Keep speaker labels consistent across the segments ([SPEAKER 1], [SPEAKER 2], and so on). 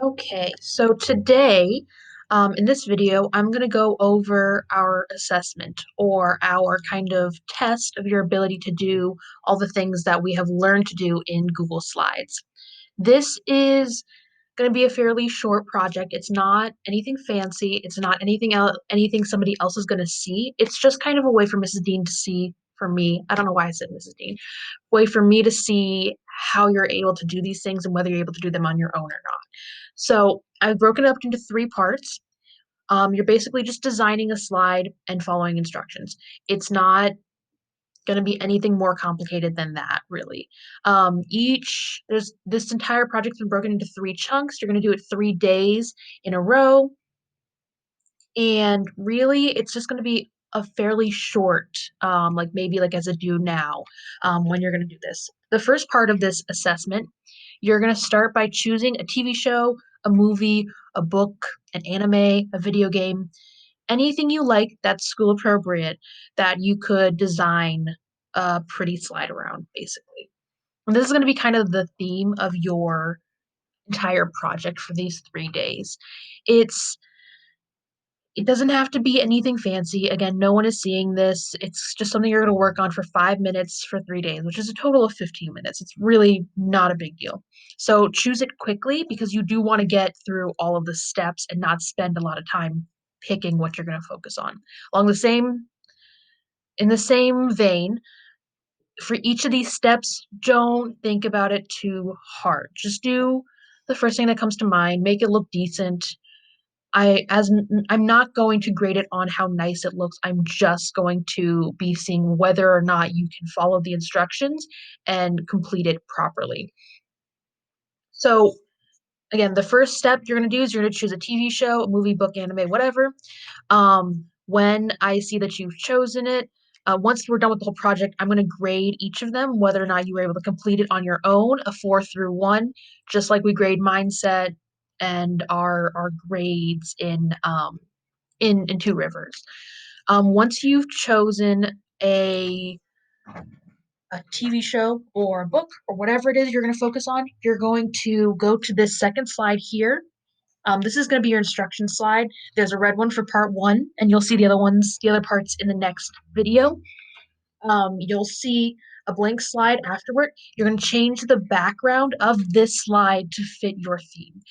[SPEAKER 1] Okay, so today, in this video, I'm going to go over our assessment or our kind of test of your ability to do all the things that we have learned to do in Google Slides. This is going to be a fairly short project. It's not anything fancy. It's not anything else, anything somebody else is going to see. It's just kind of a way for Mrs. Dean to see for me. I don't know why I said Mrs. Dean. Way for me to see how you're able to do these things and whether you're able to do them on your own or not. So I've broken it up into three parts. You're basically just designing a slide and following instructions. It's not going to be anything more complicated than that, really. There's this entire project's been broken into three chunks. You're going to do it 3 days in a row. And really, it's just going to be a fairly short, like maybe like as a do now, when you're going to do this. The first part of this assessment, you're going to start by choosing a TV show, a movie, a book, an anime, a video game, anything you like that's school appropriate that you could design a pretty slide around, basically. And this is going to be kind of the theme of your entire project for these 3 days. It's it doesn't have to be anything fancy. Again, no one is seeing this. It's just something you're going to work on for 5 minutes for 3 days, which is a total of 15 minutes. It's really not a big deal. So choose it quickly because you do want to get through all of the steps and not spend a lot of time picking what you're going to focus on. Along the same, in the same vein, for each of these steps, don't think about it too hard. Just do the first thing that comes to mind, make it look decent. I'm not going to grade it on how nice it looks. I'm just going to be seeing whether or not you can follow the instructions and complete it properly. So again, the first step you're going to do is you're going to choose a TV show, a movie, book, anime, whatever. When I see that you've chosen it, once we're done with the whole project, I'm going to grade each of them, whether or not you were able to complete it on your own, a 4 through 1, just like we grade mindset and our grades in Two Rivers. Once you've chosen a TV show or a book or whatever it is you're going to focus on, you're going to go to this second slide here. This is going to be your instruction slide. There's a red one for part one, and you'll see the other parts in the next video. You'll see a blank slide afterward. You're going to change the background of this slide to fit your theme.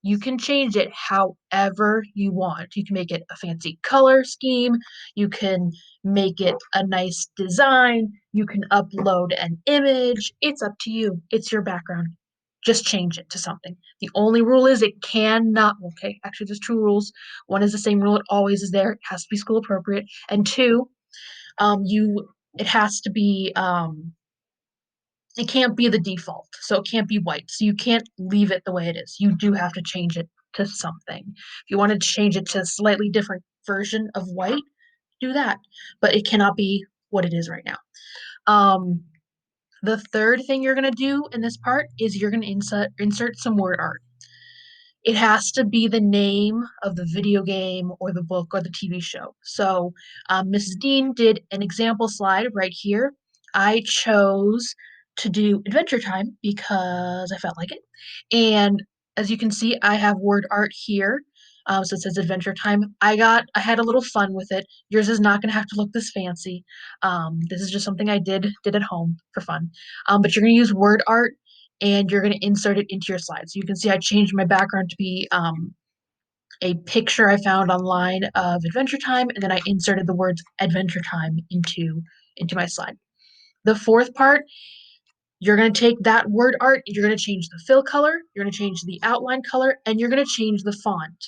[SPEAKER 1] You can change it however you want. You can make it a fancy color scheme. You can make it a nice design. You can upload an image. It's up to you. It's your background. Just change it to something. The only rule is it cannot, okay, actually, there's two rules. One is the same rule, it always is there. It has to be school appropriate. And two, it has to be, it can't be the default. So it can't be white. So you can't leave it the way it is. You do have to change it to something. If you want to change it to a slightly different version of white, do that. But it cannot be what it is right now. Um, the third thing you're going to do in this part is you're going to insert some word art. It has to be the name of the video game or the book or the TV show. So Mrs. Dean did an example slide right here. I chose to do Adventure Time because I felt like it. And as you can see, I have word art here. So it says Adventure Time. I had a little fun with it. Yours is not going to have to look this fancy. This is just something I did at home for fun. But you're going to use word art and you're going to insert it into your slides. So you can see I changed my background to be a picture I found online of Adventure Time, and then I inserted the words Adventure Time into my slide. The fourth part, you're going to take that word art, you're going to change the fill color, you're going to change the outline color, and you're going to change the font.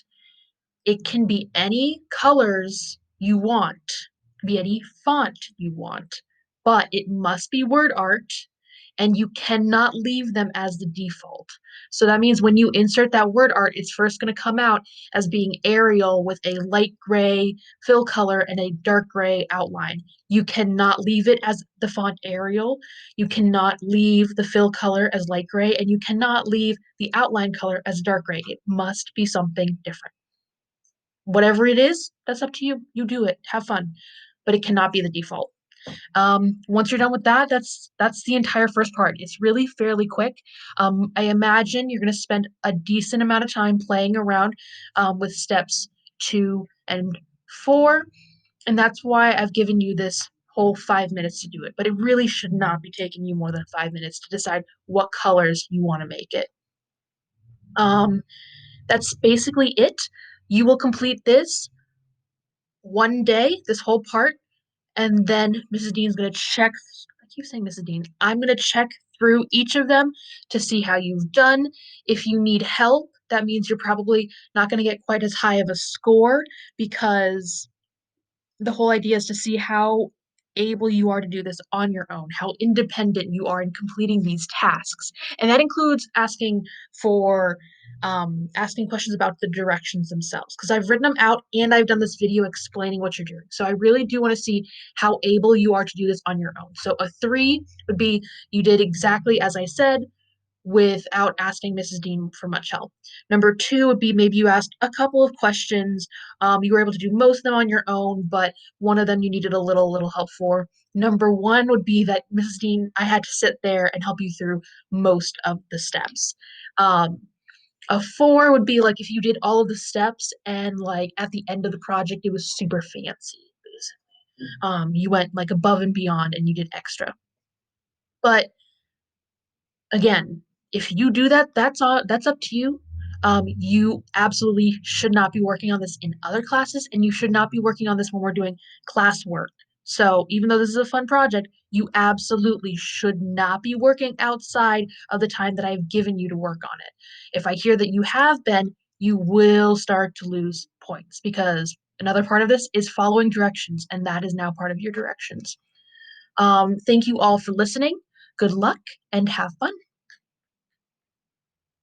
[SPEAKER 1] It can be any colors you want, it can be any font you want, but it must be word art and you cannot leave them as the default. So that means when you insert that word art, it's first going to come out as being Arial with a light gray fill color and a dark gray outline. You cannot leave it as the font Arial. You cannot leave the fill color as light gray, and you cannot leave the outline color as dark gray. It must be something different. Whatever it is, that's up to you. You do it. Have fun. But it cannot be the default. Once you're done with that, that's the entire first part. It's really fairly quick. I imagine you're going to spend a decent amount of time playing around with steps 2 and 4, and that's why I've given you this whole 5 minutes to do it. But it really should not be taking you more than 5 minutes to decide what colors you want to make it. Um, that's basically it. You will complete this one day, this whole part, and then Mrs. Dean's going to check. I keep saying Mrs. Dean. I'm going to check through each of them to see how you've done. If you need help, that means you're probably not going to get quite as high of a score because the whole idea is to see how able you are to do this on your own, how independent you are in completing these tasks. And that includes for asking questions about the directions themselves because I've written them out and I've done this video explaining what you're doing. So I really do want to see how able you are to do this on your own. So a 3 would be you did exactly as I said without asking Mrs. Dean for much help. Number 2 would be maybe you asked a couple of questions. You were able to do most of them on your own, but one of them you needed a little help for. Number 1 would be that Mrs. Dean, I had to sit there and help you through most of the steps. Um, a 4 would be like if you did all of the steps and like at the end of the project it was super fancy. You went like above and beyond and you did extra. But again, if you do that, that's up to you. You absolutely should not be working on this in other classes, and you should not be working on this when we're doing classwork. So even though this is a fun project, you absolutely should not be working outside of the time that I've given you to work on it. If I hear that you have been, you will start to lose points because another part of this is following directions, and that is now part of your directions. Thank you all for listening. Good luck and have fun.